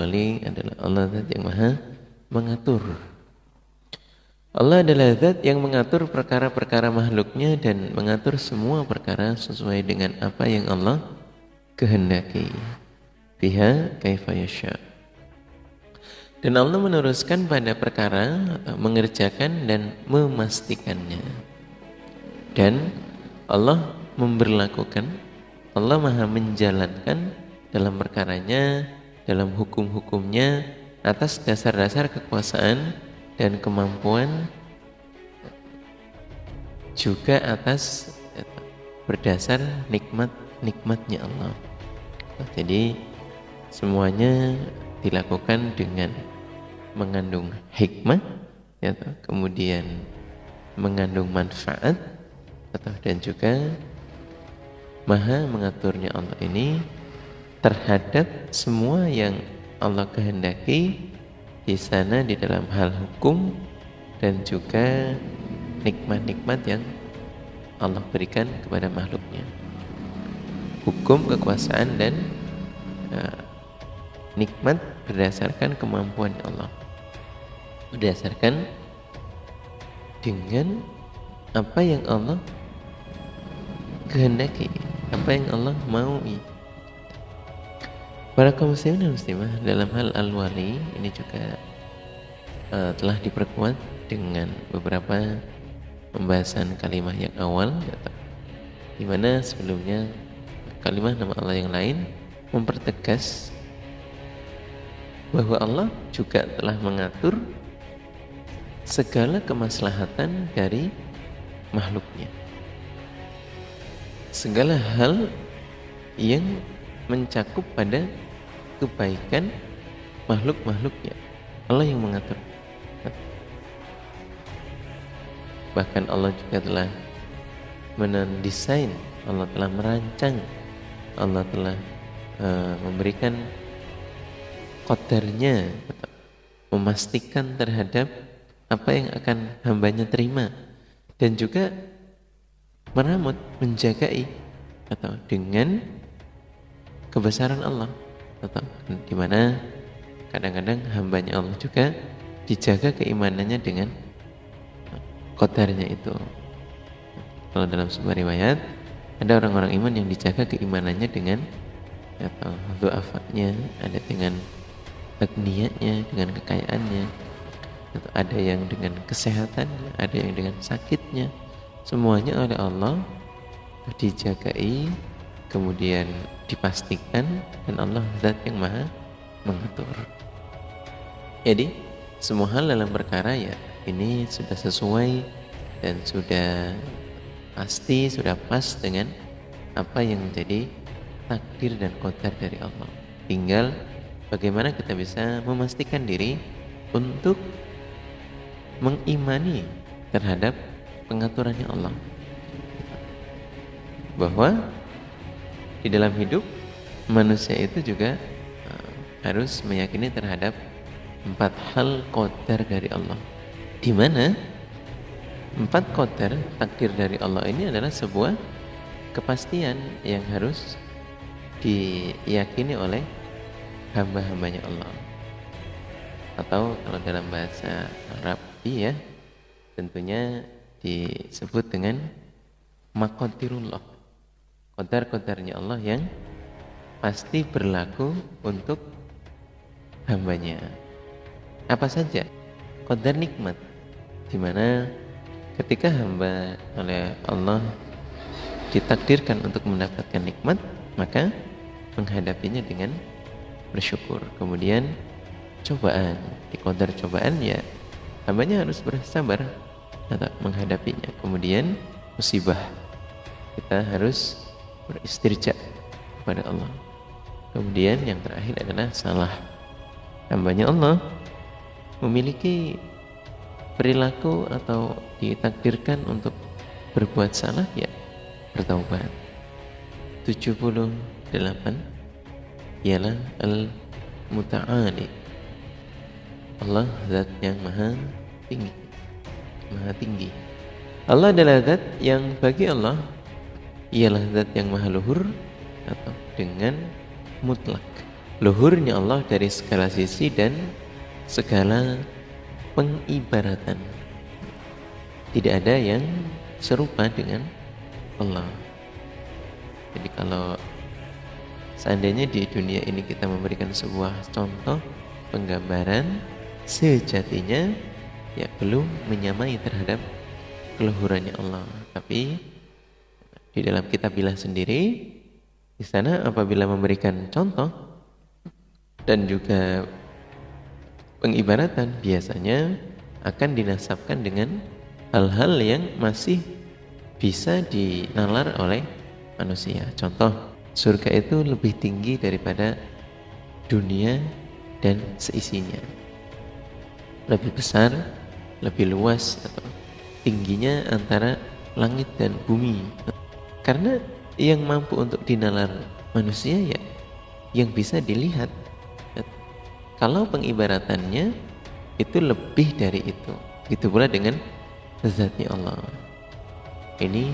Wali adalah Allah zat yang maha mengatur. Allah adalah zat yang mengatur perkara-perkara makhluknya dan mengatur semua perkara sesuai dengan apa yang Allah kehendaki. Biha kaifa yasha. Dan Allah meneruskan pada perkara atau mengerjakan dan memastikannya. Dan Allah memberlakukan, Allah maha menjalankan dalam perkaranya, dalam hukum-hukumnya atas dasar-dasar kekuasaan dan kemampuan, juga atas berdasar nikmat-nikmatnya Allah. Jadi semuanya dilakukan dengan mengandung hikmah, ya, kemudian mengandung manfaat, dan juga maha mengaturnya Allah ini terhadap semua yang Allah kehendaki di sana di dalam hal hukum dan juga nikmat-nikmat yang Allah berikan kepada makhluknya. Hukum, kekuasaan dan nikmat berdasarkan kemampuan Allah, berdasarkan dengan apa yang Allah kehendaki, apa yang Allah maui. Para kaum muslimin dan muslimah, dalam hal al-wali ini juga telah diperkuat dengan beberapa pembahasan kalimah yang awal, di mana sebelumnya kalimah nama Allah yang lain mempertegas bahwa Allah juga telah mengatur segala kemaslahatan dari makhluknya, segala hal yang mencakup pada kebaikan makhluk-makhluknya, Allah yang mengatur. Bahkan Allah juga telah mendesain, Allah telah merancang, Allah telah memberikan qadarnya, memastikan terhadap apa yang akan hambanya terima, dan juga meramut, menjagai atau dengan kebesaran Allah, atau di mana kadang-kadang hambanya Allah juga dijaga keimanannya dengan qadarnya itu. Kalau dalam sebuah riwayat ada orang-orang iman yang dijaga keimanannya dengan atau du'afanya, ada dengan agniyanya, dengan kekayaannya, atau ada yang dengan kesehatannya, ada yang dengan sakitnya. Semuanya oleh Allah dijagai, kemudian dipastikan, dan Allah zat yang maha mengatur. Jadi semua hal dalam perkara ya ini sudah sesuai dan sudah pasti, sudah pas dengan apa yang menjadi takdir dan qadar dari Allah. Tinggal bagaimana kita bisa memastikan diri untuk mengimani terhadap pengaturannya Allah, bahwa di dalam hidup manusia itu juga harus meyakini terhadap 4 hal qadar dari Allah, di mana 4 qadar takdir dari Allah ini adalah sebuah kepastian yang harus diyakini oleh hamba-hambanya Allah, atau kalau dalam bahasa Arab ya tentunya disebut dengan maqadirullah, qadar-qadarnya Allah yang pasti berlaku untuk hambanya. Apa saja? Qadar nikmat, di mana ketika hamba oleh Allah ditakdirkan untuk mendapatkan nikmat, maka menghadapinya dengan bersyukur. Kemudian cobaan, di qadar cobaan ya hambanya harus bersabar menghadapinya. Kemudian musibah, kita harus beristirja kepada Allah. Kemudian yang terakhir adalah salah, hambanya Allah memiliki perilaku atau ditakdirkan untuk berbuat salah, ya bertaubat. 78 ialah al-muta'ali, Allah zat yang maha tinggi. Allah adalah zat yang bagi Allah ialah zat yang maha luhur atau dengan mutlak. luhurnya Allah dari segala sisi dan segala pengibaratan. Tidak ada yang serupa dengan Allah. Jadi kalau seandainya di dunia ini kita memberikan sebuah contoh penggambaran, sejatinya ya belum menyamai terhadap keluhurannya Allah. Tapi di dalam kitabillah sendiri, di sana apabila memberikan contoh dan juga pengibaratan, biasanya akan dinasabkan dengan hal-hal yang masih bisa dinalar oleh manusia. Contoh, surga itu lebih tinggi daripada dunia dan seisinya. Lebih besar, lebih luas, atau tingginya antara langit dan bumi. Karena yang mampu untuk dinalar manusia ya yang bisa dilihat. Kalau pengibaratannya itu lebih dari itu. Gitu pula dengan zatnya Allah. Ini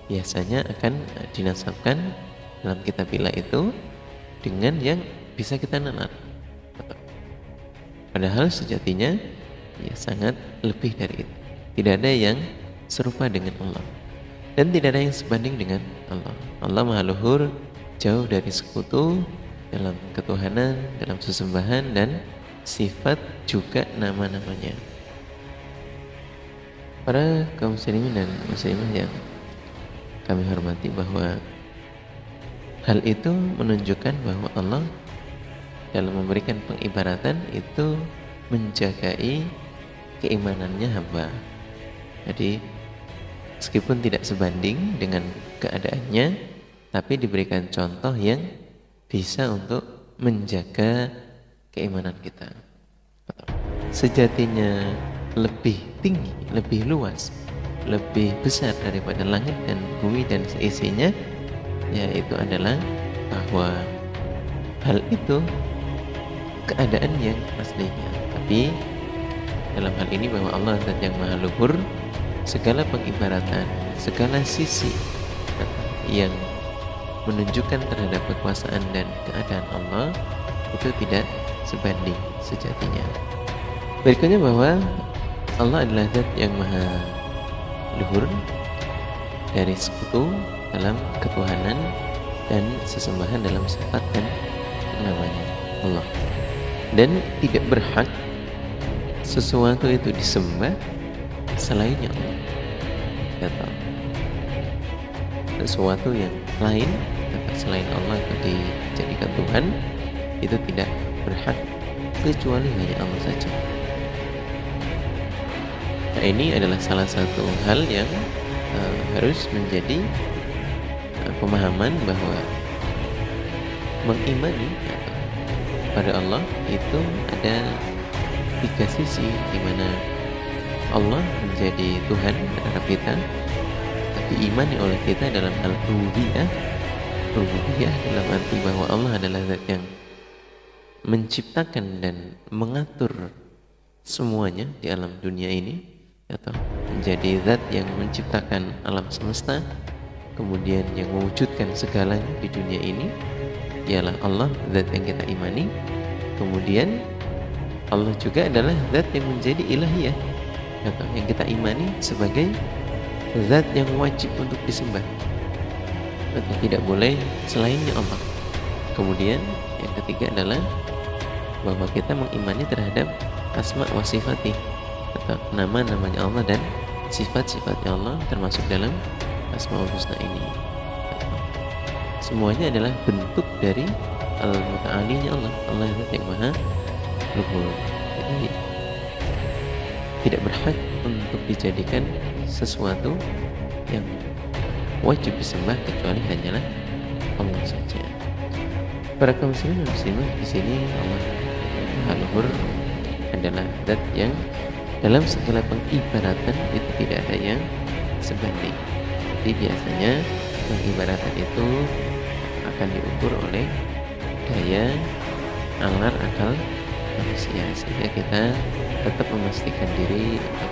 biasanya akan dinasabkan dalam kitabillah itu dengan yang bisa kita nalar. Padahal sejatinya ya sangat lebih dari itu. Tidak ada yang serupa dengan Allah. Dan tidak ada yang sebanding dengan Allah. Allah Maha Luhur, jauh dari sekutu dalam ketuhanan, dalam sesembahan dan sifat juga nama-namanya. Para kaum muslimin dan muslimah yang kami hormati, bahwa hal itu menunjukkan bahwa Allah dalam memberikan pengibaratan itu menjagai keimanannya hamba. Jadi meskipun tidak sebanding dengan keadaannya, tapi diberikan contoh yang bisa untuk menjaga keimanan kita. Sejatinya lebih tinggi, lebih luas, lebih besar daripada langit dan bumi dan seisinya, yaitu adalah bahwa hal itu keadaan yang aslinya. Tapi dalam hal ini bahwa Allah zat yang maha luhur, segala pengibaratan, segala sisi yang menunjukkan terhadap kekuasaan dan keadaan Allah itu tidak sebanding sejatinya. Berikutnya bahwa Allah adalah zat yang maha luhur dari sekutu dalam ketuhanan dan sesembahan dalam sifat dan namanya Allah, dan tidak berhak sesuatu itu disembah selainnya Allah. Kata sesuatu yang lain selain Allah itu dijadikan Tuhan, itu tidak berhak kecuali hanya Allah saja. Nah, ini adalah salah satu hal yang harus menjadi pemahaman bahwa mengimani pada Allah itu ada tiga sisi, di mana Allah menjadi Tuhan terhadap kita, tapi imani oleh kita dalam hal rububiyah dalam arti bahwa Allah adalah zat yang menciptakan dan mengatur semuanya di alam dunia ini, atau menjadi zat yang menciptakan alam semesta, kemudian yang mewujudkan segalanya di dunia ini ialah Allah, zat yang kita imani. Kemudian Allah juga adalah zat yang menjadi ilahiyah, atau yang kita imani sebagai zat yang wajib untuk disembah, atau tidak boleh selainnya Allah. Kemudian yang ketiga adalah bahwa kita mengimani terhadap asma wa sifati, atau nama-namanya Allah dan sifat-sifatnya Allah, termasuk dalam asmaul husna ini. Semuanya adalah bentuk dari al-muta'alinya Allah, Allah yang maha luhur. Jadi tidak berhak untuk dijadikan sesuatu yang wajib disembah kecuali hanyalah Allah saja. Para kaum muslimin dan muslimah, di sini Allah maha luhur adalah zat yang dalam segala pengibaratan itu tidak ada yang sebanding. Jadi biasanya pengibaratan itu akan diukur oleh daya nalar akal manusia, sehingga kita tetap memastikan diri untuk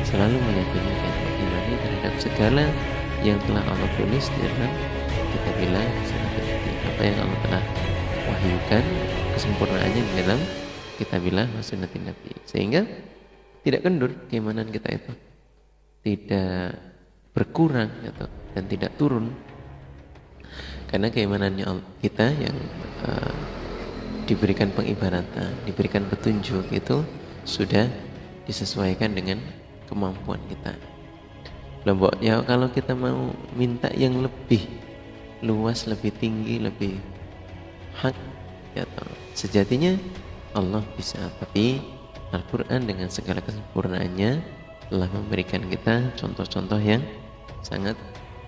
selalu meyakini dan mengimani terhadap segala yang telah Allah tulis di dalam kitabillah, apa yang Allah telah mewahyukan kesempurnaannya di dalam kitabillah wa sunnatin nabi, sehingga tidak kendur keimanan kita itu, tidak berkurang gitu, dan tidak turun, karena keimanannya kita yang diberikan pengibaratan, diberikan petunjuk itu sudah disesuaikan dengan kemampuan kita. Lombok ya, kalau kita mau minta yang lebih luas, lebih tinggi, lebih hak ya, sejatinya Allah bisa, tapi Al-Quran dengan segala kesempurnaannya telah memberikan kita contoh-contoh yang sangat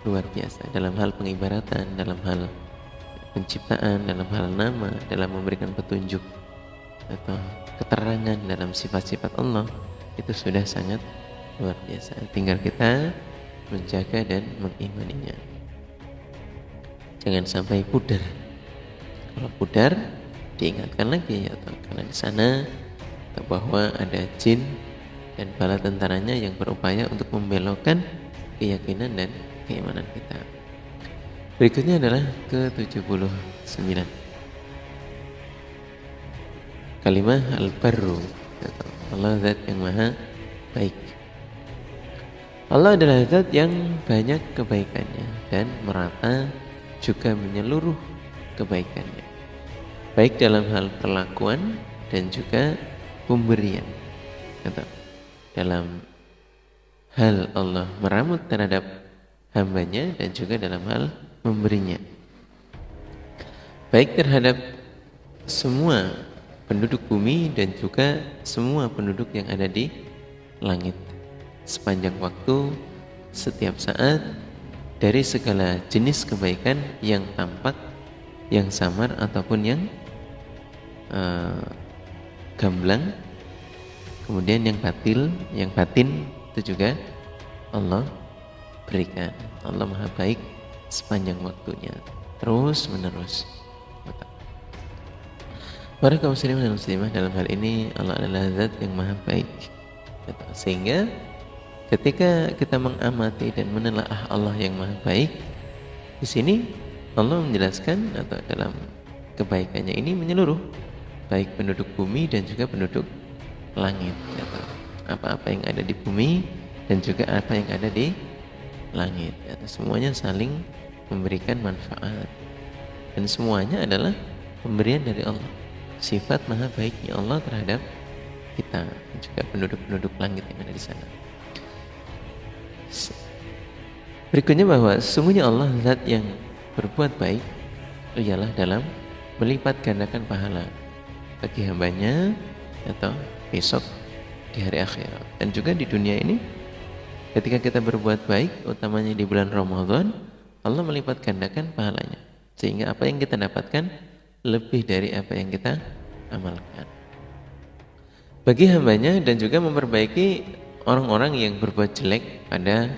luar biasa dalam hal pengibaratan, dalam hal penciptaan, dalam hal nama, dalam memberikan petunjuk atau keterangan dalam sifat-sifat Allah. Itu sudah sangat luar biasa, tinggal kita menjaga dan mengimaninya. Jangan sampai pudar. Kalau pudar, diingatkan lagi ya, karena di sana bahwa ada jin dan bala tentaranya yang berupaya untuk membelokkan keyakinan dan keimanan kita. Berikutnya adalah ke-79. Kalimah al-barru, Allah zat yang maha baik. Allah adalah zat yang banyak kebaikannya dan merata juga menyeluruh kebaikannya, baik dalam hal perlakuan dan juga pemberian. Dalam hal Allah meramut terhadap hambanya dan juga dalam hal memberinya, baik terhadap semua penduduk bumi dan juga semua penduduk yang ada di langit sepanjang waktu, setiap saat, dari segala jenis kebaikan yang tampak, yang samar ataupun yang gamblang, kemudian yang batin itu juga Allah berikan. Allah maha baik sepanjang waktunya, terus menerus. Para kaum muslimin dan muslimah, dalam hal ini Allah adalah zat yang maha baik, sehingga ketika kita mengamati dan menelaah Allah yang maha baik, di sini Allah menjelaskan atau dalam kebaikannya ini menyeluruh, baik penduduk bumi dan juga penduduk langit. Apa-apa yang ada di bumi dan juga apa yang ada di langit, semuanya saling memberikan manfaat dan semuanya adalah pemberian dari Allah. Sifat maha baiknya Allah terhadap kita dan juga penduduk-penduduk langit yang ada di sana. Berikutnya bahwa sesungguhnya Allah zat yang berbuat baik ialah dalam melipat gandakan pahala bagi hambanya atau besok di hari akhirat, dan juga di dunia ini ketika kita berbuat baik, utamanya di bulan Ramadan, Allah melipat gandakan pahalanya, sehingga apa yang kita dapatkan lebih dari apa yang kita amalkan bagi hambanya, dan juga memperbaiki orang-orang yang berbuat jelek pada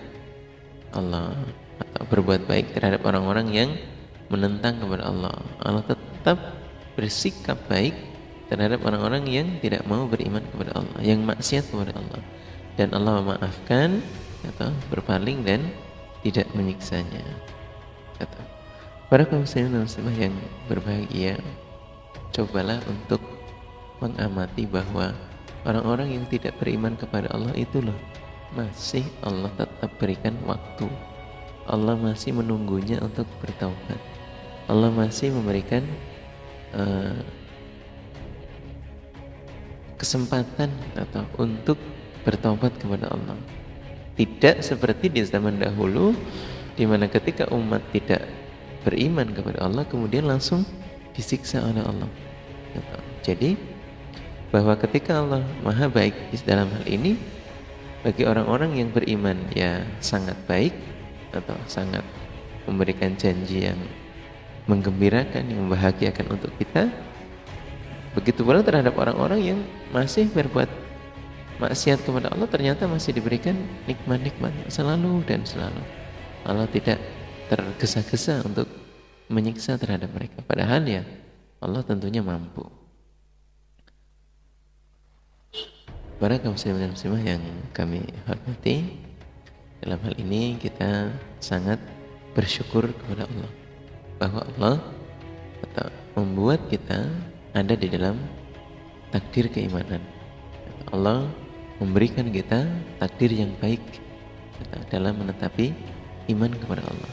Allah atau berbuat baik terhadap orang-orang yang menentang kepada Allah. Allah tetap bersikap baik terhadap orang-orang yang tidak mau beriman kepada Allah, yang maksiat kepada Allah, dan Allah memaafkan atau berpaling dan tidak menyiksanya. Para kaum muslimin dan muslimah yang berbahagia, cobalah untuk mengamati bahwa orang-orang yang tidak beriman kepada Allah itu loh, masih Allah tetap berikan waktu. Allah masih menunggunya untuk bertaubat. Allah masih memberikan kesempatan atau untuk bertaubat kepada Allah. Tidak seperti di zaman dahulu, di mana ketika umat tidak beriman kepada Allah kemudian langsung disiksa oleh Allah. Jadi bahwa ketika Allah maha baik dalam hal ini, bagi orang-orang yang beriman ya sangat baik atau sangat memberikan janji yang menggembirakan, yang membahagiakan untuk kita. Begitu pula terhadap orang-orang yang masih berbuat maksiat kepada Allah, ternyata masih diberikan nikmat-nikmat selalu dan selalu. Allah tidak tergesa-gesa untuk menyiksa terhadap mereka, padahal ya Allah tentunya mampu. Para kaum muslimin dan muslimah yang kami hormati, dalam hal ini kita sangat bersyukur kepada Allah bahwa Allah membuat kita ada di dalam takdir keimanan. Allah memberikan kita takdir yang baik dalam menetapi iman kepada Allah.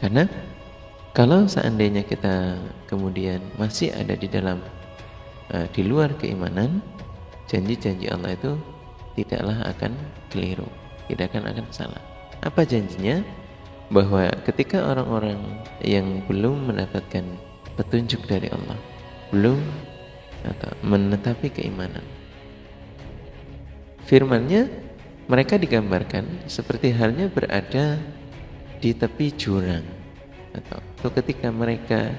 Karena kalau seandainya kita kemudian masih ada di dalam di luar keimanan, janji-janji Allah itu tidaklah akan keliru, tidak akan salah. Apa janjinya? Bahwa ketika orang-orang yang belum mendapatkan petunjuk dari Allah, belum atau menetapi keimanan, firman-Nya mereka digambarkan seperti halnya berada di tepi jurang, atau ketika mereka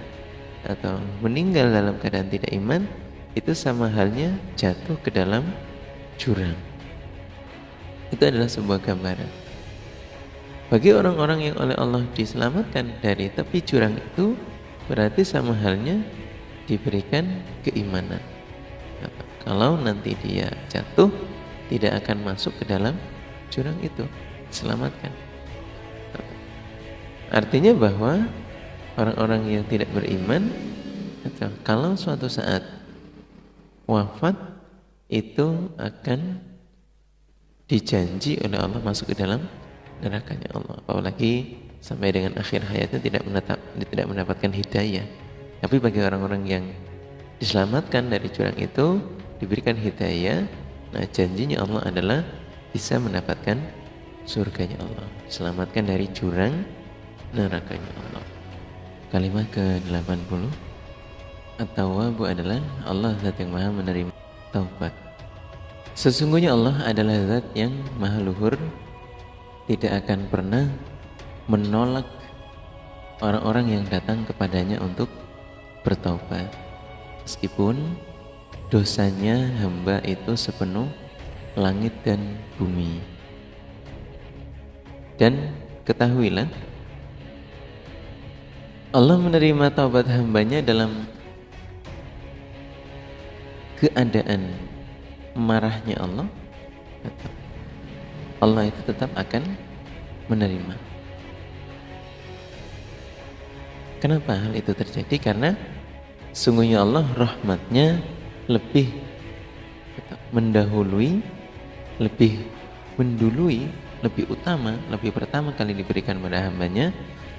atau meninggal dalam keadaan tidak iman, itu sama halnya jatuh ke dalam jurang. Itu adalah sebuah gambaran. Bagi orang-orang yang oleh Allah diselamatkan dari tepi jurang itu, berarti sama halnya diberikan keimanan. Kalau nanti dia jatuh, tidak akan masuk ke dalam jurang itu, diselamatkan. Artinya bahwa orang-orang yang tidak beriman, kalau suatu saat wafat, itu akan dijanji oleh Allah masuk ke dalam nerakanya Allah. Apalagi sampai dengan akhir hayatnya tidak mendapatkan hidayah. Tapi bagi orang-orang yang diselamatkan dari jurang itu, diberikan hidayah, nah janjinya Allah adalah bisa mendapatkan surganya Allah, diselamatkan dari jurang nerakanya Allah. Kalimat ke-80, At-Tawwabu adalah Allah zat yang maha menerima taubat. Sesungguhnya Allah adalah zat yang maha luhur, tidak akan pernah menolak orang-orang yang datang kepadanya untuk bertaubat, meskipun dosanya hamba itu sepenuh langit dan bumi. Dan ketahuilah, Allah menerima taubat hambanya dalam keadaan marahnya Allah, Allah itu tetap akan menerima. Kenapa hal itu terjadi? Karena sungguhnya Allah rahmatnya lebih mendahului, lebih mendului, lebih utama, lebih pertama kali diberikan pada hambanya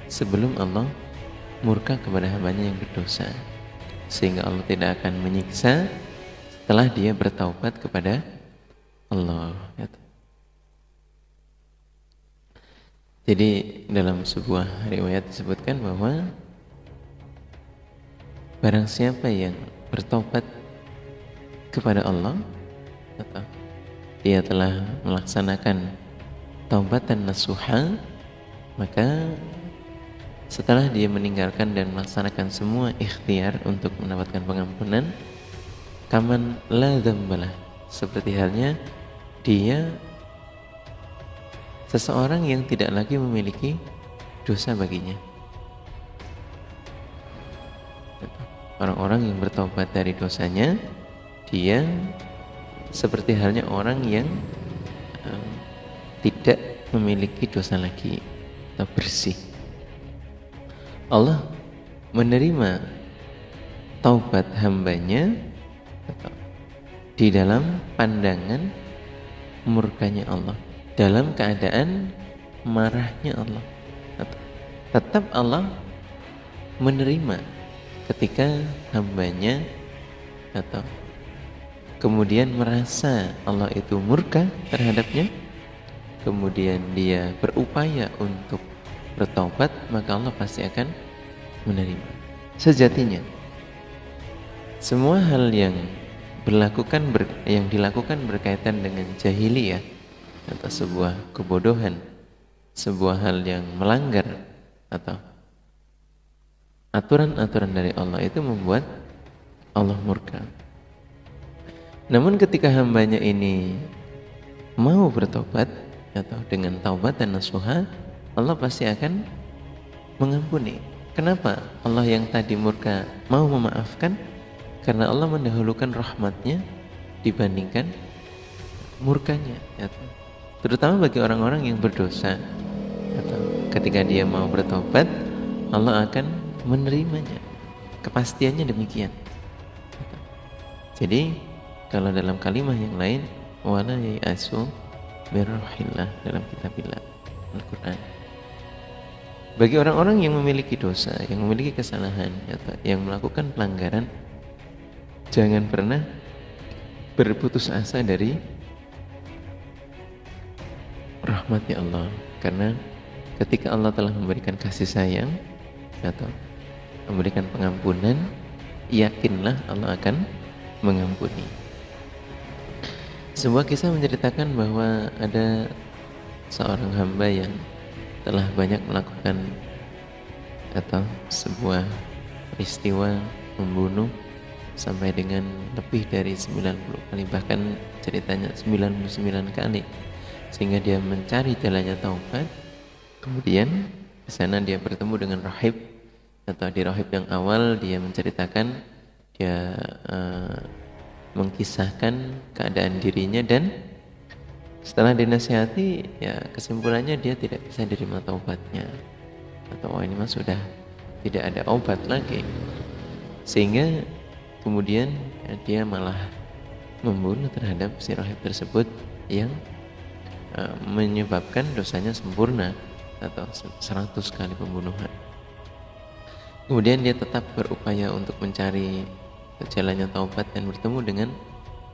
sebelum Allah murka kepada hambanya yang berdosa, sehingga Allah tidak akan menyiksa setelah dia bertaubat kepada Allah. Jadi dalam sebuah riwayat disebutkan bahwa barang siapa yang bertobat kepada Allah, atau dia telah melaksanakan taubatan nasuha, maka setelah dia meninggalkan dan melaksanakan semua ikhtiar untuk mendapatkan pengampunan, kaman la dzambalah, seperti halnya dia seseorang yang tidak lagi memiliki dosa baginya. Orang-orang yang bertobat dari dosanya, dia seperti halnya orang yang tidak memiliki dosa lagi, atau bersih. Allah menerima taubat hambanya di dalam pandangan murkanya Allah, dalam keadaan marahnya Allah. Tetap Allah menerima ketika hambanya atau kemudian merasa Allah itu murka terhadapnya, kemudian dia berupaya untuk bertaubat, maka Allah pasti akan menerima. Sejatinya semua hal yang dilakukan berkaitan dengan jahiliyah atau sebuah kebodohan, sebuah hal yang melanggar atau aturan-aturan dari Allah, itu membuat Allah murka. Namun ketika hambanya ini mau bertobat atau dengan taubat dan nasuha, Allah pasti akan mengampuni. Kenapa Allah yang tadi murka mau memaafkan? Karena Allah mendahulukan rahmatnya dibandingkan murkanya. Terutama bagi orang-orang yang berdosa, atau ketika dia mau bertobat, Allah akan menerimanya. kepastiannya demikian. Jadi kalau dalam kalimat yang lain, wala yai'asu min rauhillah dalam kitabillah Al-Quran. Bagi orang-orang yang memiliki dosa, yang memiliki kesalahan, yang melakukan pelanggaran, jangan pernah berputus asa dari rahmatnya Allah. Karena ketika Allah telah memberikan kasih sayang atau memberikan pengampunan, yakinlah Allah akan mengampuni. Sebuah kisah menceritakan bahwa ada seorang hamba yang telah banyak melakukan atau sebuah peristiwa membunuh sampai dengan lebih dari 90 kali, bahkan ceritanya 99 kali, sehingga dia mencari jalannya taubat. Kemudian di sana dia bertemu dengan rahib, atau di rahib yang awal dia menceritakan, dia mengkisahkan keadaan dirinya, dan setelah dinasihati, ya kesimpulannya dia tidak bisa diterima taubatnya, atau ini mah sudah tidak ada obat lagi, sehingga kemudian dia malah membunuh terhadap si rahib tersebut yang menyebabkan dosanya sempurna atau 100 kali pembunuhan. Kemudian dia tetap berupaya untuk mencari jalannya taubat dan bertemu dengan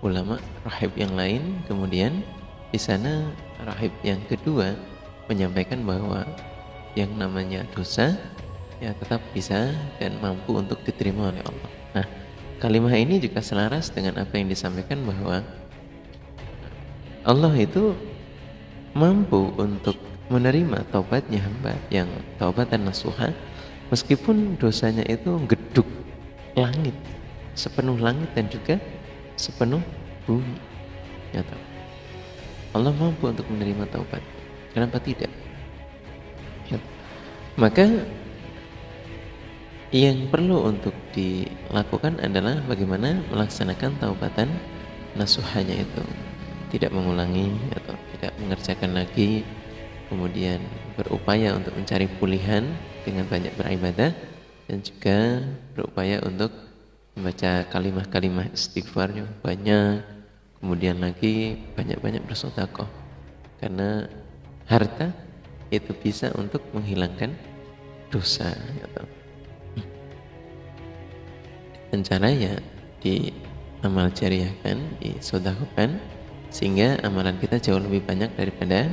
ulama rahib yang lain. Kemudian di sana rahib yang kedua menyampaikan bahwa yang namanya dosa ya tetap bisa dan mampu untuk diterima oleh Allah. Nah, kalimat ini juga selaras dengan apa yang disampaikan bahwa Allah itu mampu untuk menerima taubatnya hamba yang taubatan nasuha, meskipun dosanya itu geduk langit, sepenuh langit dan juga sepenuh bumi. Ya, Allah mampu untuk menerima taubat. Kenapa tidak? Ya. Maka yang perlu untuk dilakukan adalah bagaimana melaksanakan taubatan nasuhanya itu, tidak mengulangi atau tidak mengerjakan lagi, kemudian berupaya untuk mencari pulihan dengan banyak beribadah, dan juga berupaya untuk membaca kalimat-kalimat istighfar yang banyak, kemudian lagi banyak-banyak bersedekah, karena harta itu bisa untuk menghilangkan dosa atau dan caranya di amal jariahkan, disedekahkan, sehingga amalan kita jauh lebih banyak daripada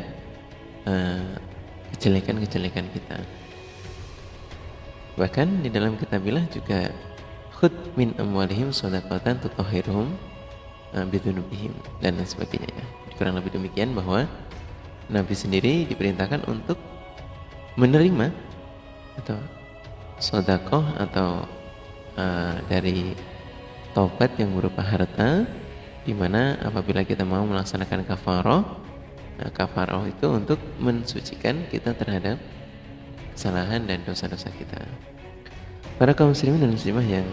kejelekan-kejelekan kita. Bahkan di dalam kitabillah juga khud min amwalihim shadaqatan tutahhiruhum bidunubihim dan lain sebagainya. Kurang lebih demikian, bahwa Nabi sendiri diperintahkan untuk menerima atau sedekah atau dari taubat yang berupa harta, di mana apabila kita mau melaksanakan kafarah, nah kafarah itu untuk mensucikan kita terhadap kesalahan dan dosa-dosa kita. Para kaum muslimin dan muslimah yang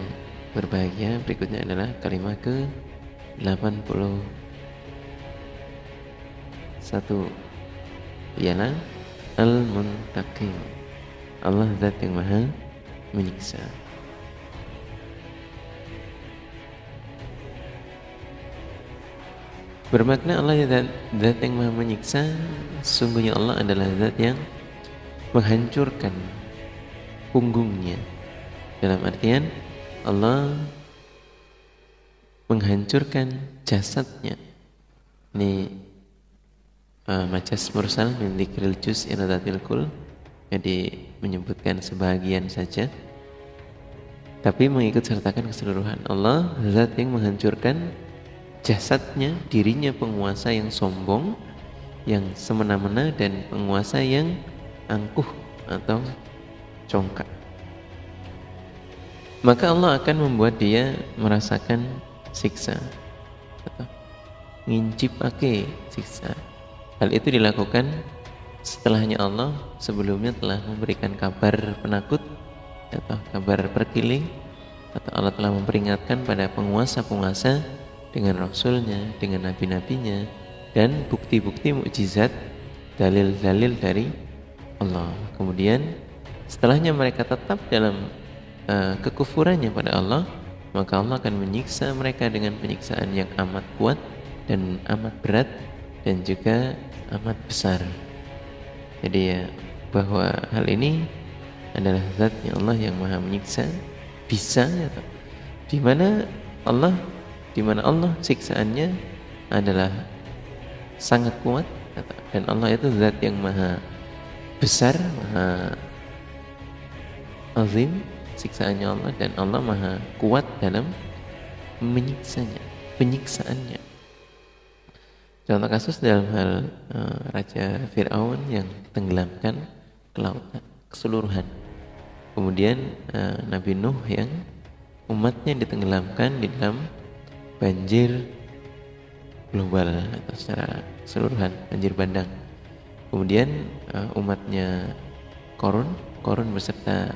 berbahagia, berikutnya adalah kalimat ke 81, ialah Al-Muntaqim, Allah zat yang maha menyiksa. Bermakna Allah zat yang maha menyiksa, sungguhnya Allah adalah zat yang menghancurkan punggungnya. Dalam artian Allah menghancurkan jasadnya. Ini majas mursal min dzikril juz iradatil kul, jadi menyebutkan sebahagian saja tapi mengikut sertakan keseluruhan. Allah zat yang menghancurkan jasadnya, dirinya penguasa yang sombong, yang semena-mena, dan penguasa yang angkuh atau congkak. Maka Allah akan membuat dia merasakan siksa atau ngincipake siksa. Hal itu dilakukan setelahnya Allah sebelumnya telah memberikan kabar penakut atau kabar perkiling, atau Allah telah memperingatkan pada penguasa-penguasa dengan Rasulnya, dengan Nabi-Nabinya, dan bukti-bukti mukjizat, dalil-dalil dari Allah. Kemudian setelahnya mereka tetap dalam kekufurannya pada Allah, maka Allah akan menyiksa mereka dengan penyiksaan yang amat kuat dan amat berat dan juga amat besar. Jadi ya, bahwa hal ini adalah zatnya Allah yang maha menyiksa, bisa ya, di mana Allah siksaannya adalah sangat kuat, dan Allah itu zat yang maha besar, maha azim siksaannya Allah, dan Allah maha kuat dalam penyiksaannya. Contoh kasus dalam hal Raja Fir'aun yang tenggelamkan ke lautan keseluruhan. Kemudian Nabi Nuh yang umatnya ditenggelamkan di dalam banjir global atau secara keseluruhan, banjir bandang. Kemudian umatnya Korun beserta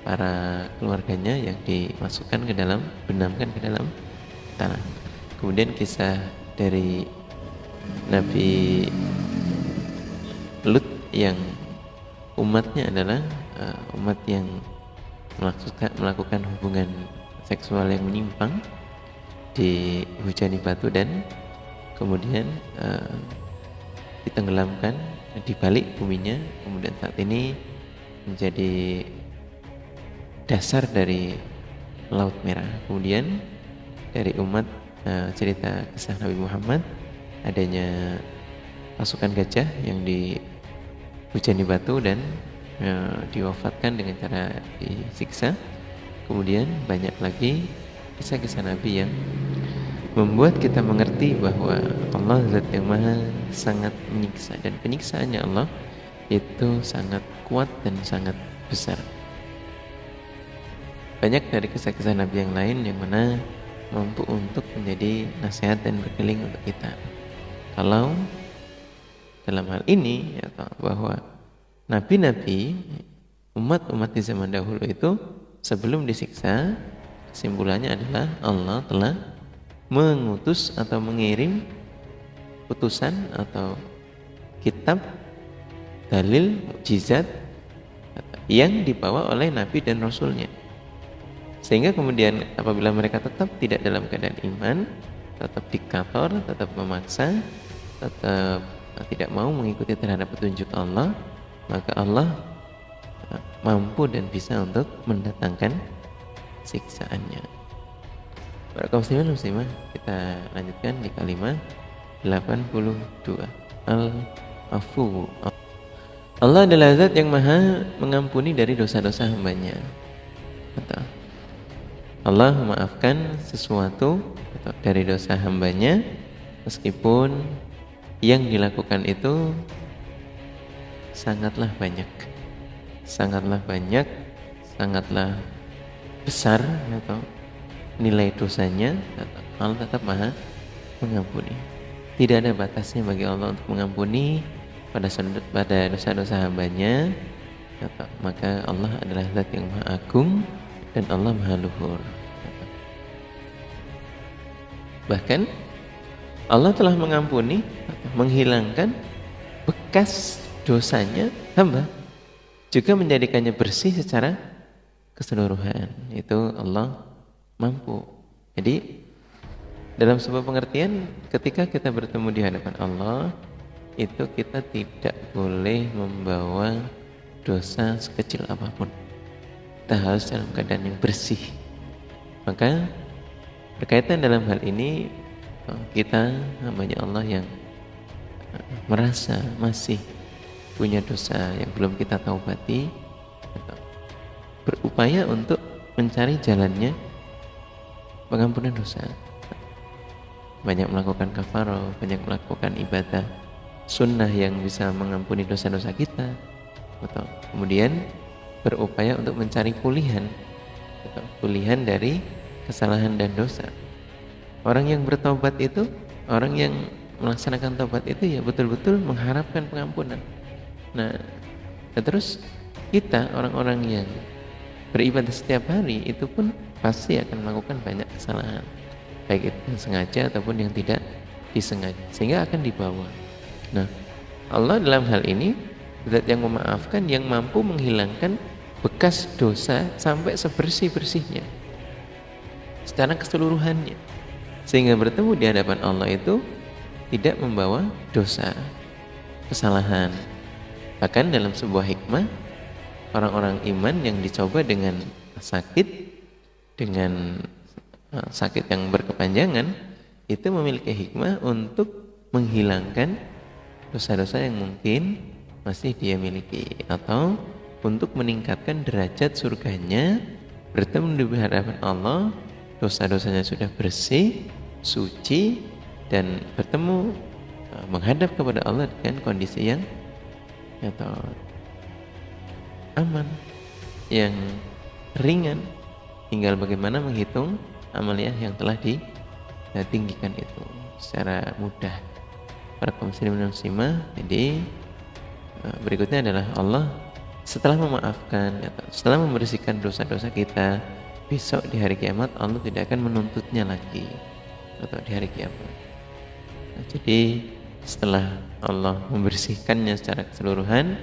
para keluarganya yang dimasukkan ke dalam, benamkan ke dalam tanah. Kemudian kisah dari Nabi Lut yang umatnya adalah umat yang melakukan hubungan seksual yang menyimpang, dihujani batu dan kemudian ditenggelamkan di balik buminya. Kemudian saat ini menjadi dasar dari Laut Merah. Kemudian dari umat cerita kisah Nabi Muhammad, adanya pasukan gajah yang dihujani batu dan diwafatkan dengan cara disiksa. Kemudian banyak lagi kisah-kisah Nabi yang membuat kita mengerti bahwa Allah zat yang maha sangat menyiksa, dan penyiksaannya Allah itu sangat kuat dan sangat besar. Banyak dari kisah-kisah Nabi yang lain yang mana mampu untuk menjadi nasihat dan berkeling untuk kita. Kalau dalam hal ini ya, bahwa nabi-nabi, umat-umat di zaman dahulu itu sebelum disiksa, kesimpulannya adalah Allah telah mengutus atau mengirim putusan atau kitab, dalil, mukjizat yang dibawa oleh nabi dan rasulnya. Sehingga kemudian apabila mereka tetap tidak dalam keadaan iman, tetap diktator, tetap memaksa, tetap tidak mau mengikuti terhadap petunjuk Allah, maka Allah mampu dan bisa untuk mendatangkan siksaannya. Para kaum muslimin muslimah, kita lanjutkan di kalimat 82. Al-Afu. Allah adalah zat yang maha mengampuni dari dosa-dosa hambanya. Allah memaafkan sesuatu dari dosa hambanya meskipun yang dilakukan itu sangatlah banyak, sangatlah besar atau nilai dosanya, Allah tetap maha mengampuni. Tidak ada batasnya bagi Allah untuk mengampuni pada dosa-dosa hambanya. Maka Allah adalah zat yang maha agung dan Allah maha luhur. Bahkan Allah telah mengampuni, menghilangkan bekas dosanya hamba, juga menjadikannya bersih secara keseluruhan. Itu Allah mampu. Jadi dalam sebuah pengertian, ketika kita bertemu di hadapan Allah, itu kita tidak boleh membawa dosa sekecil apapun. Kita harus dalam keadaan yang bersih. Maka berkaitan dalam hal ini, kita hambanya Allah yang merasa masih punya dosa yang belum kita taubati, berupaya untuk mencari jalannya pengampunan dosa. Banyak melakukan kafarah, banyak melakukan ibadah sunnah yang bisa mengampuni dosa-dosa kita. Kemudian berupaya untuk mencari pulihan dari kesalahan dan dosa. Orang yang bertobat itu, orang yang melaksanakan tobat itu ya betul-betul mengharapkan pengampunan. Nah, terus kita orang-orang yang beribadah setiap hari itu pun pasti akan melakukan banyak kesalahan, baik itu yang sengaja ataupun yang tidak disengaja, sehingga akan dibawa. Nah, Allah dalam hal ini zat yang memaafkan, yang mampu menghilangkan bekas dosa sampai sebersih-bersihnya secara keseluruhannya, sehingga bertemu di hadapan Allah itu tidak membawa dosa, kesalahan. Bahkan dalam sebuah hikmah, orang-orang iman yang dicoba dengan sakit yang berkepanjangan itu memiliki hikmah untuk menghilangkan dosa-dosa yang mungkin masih dia miliki, atau untuk meningkatkan derajat surganya. Bertemu di hadapan Allah, dosa-dosanya sudah bersih, suci, dan bertemu menghadap kepada Allah dengan kondisi yang atau aman, yang ringan. Tinggal bagaimana menghitung amaliyah yang telah ditinggikan itu secara mudah. Para kaum muslimin dan muslimah, jadi berikutnya adalah Allah setelah memaafkan, setelah membersihkan dosa-dosa kita, besok di hari kiamat Allah tidak akan menuntutnya lagi atau di hari kiamat. Jadi setelah Allah membersihkannya secara keseluruhan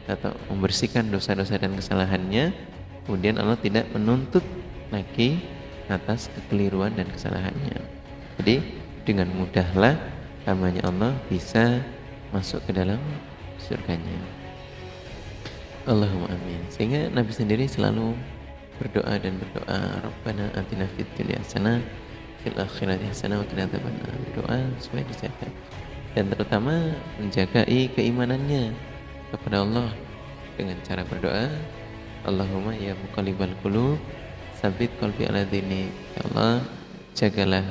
atau membersihkan dosa-dosa dan kesalahannya, kemudian Allah tidak menuntut lagi atas kekeliruan dan kesalahannya. Jadi dengan mudahlah hambanya Allah bisa masuk ke dalam surganya. Allahumma amin. Sehingga Nabi sendiri selalu berdoa, Rabbana atina fid dunya hasanah fil akhirati hasanah wa qina adzabannar. Doa supaya dijaga, dan terutama menjagai keimanannya kepada Allah dengan cara berdoa, Allahumma ya muqallibal qulub tsabit qalbi ala dinik. Ya Allah, jagalah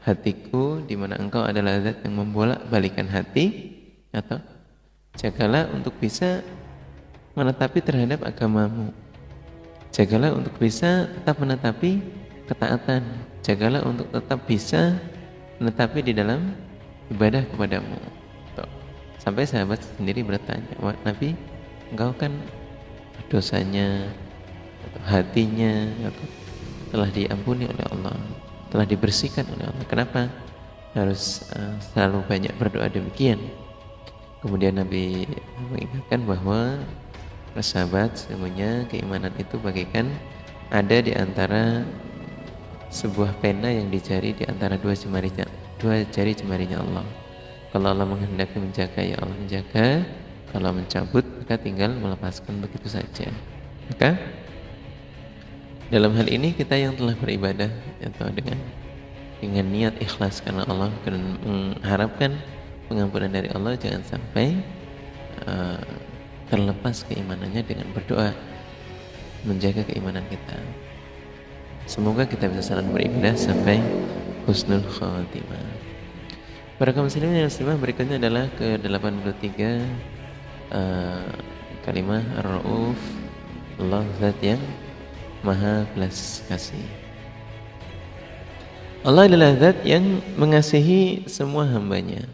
hatiku di mana Engkau adalah zat yang membolak-balikan hati, atau jagalah untuk bisa menetapi terhadap agamamu. Jagalah untuk bisa tetap menetapi ketaatan. Jagalah untuk tetap bisa menetapi di dalam ibadah kepadamu. Sampai sahabat sendiri bertanya, Nabi, Engkau kan dosanya, hatinya telah diampuni oleh Allah, telah dibersihkan oleh Allah, kenapa harus selalu banyak berdoa demikian? Kemudian Nabi mengingatkan bahwa para sahabat, semuanya keimanan itu bagaikan ada di antara sebuah pena yang dijari di antara dua jari jemarinya Allah. Kalau Allah menghendaki menjaga, ya Allah menjaga. Kalau mencabut, maka tinggal melepaskan begitu saja. Maka dalam hal ini kita yang telah beribadah atau dengan niat ikhlas karena Allah dan mengharapkan pengampunan dari Allah, jangan sampai terlepas keimanannya dengan berdoa menjaga keimanan kita. Semoga kita bisa selalu beribadah sampai husnul khatimah. Para kaum muslimin dan muslimah, berikutnya adalah ke-83 kalimah Ar-Rauf, Allah zat yang maha belas kasih. Allah adalah zat yang mengasihi semua hambanya.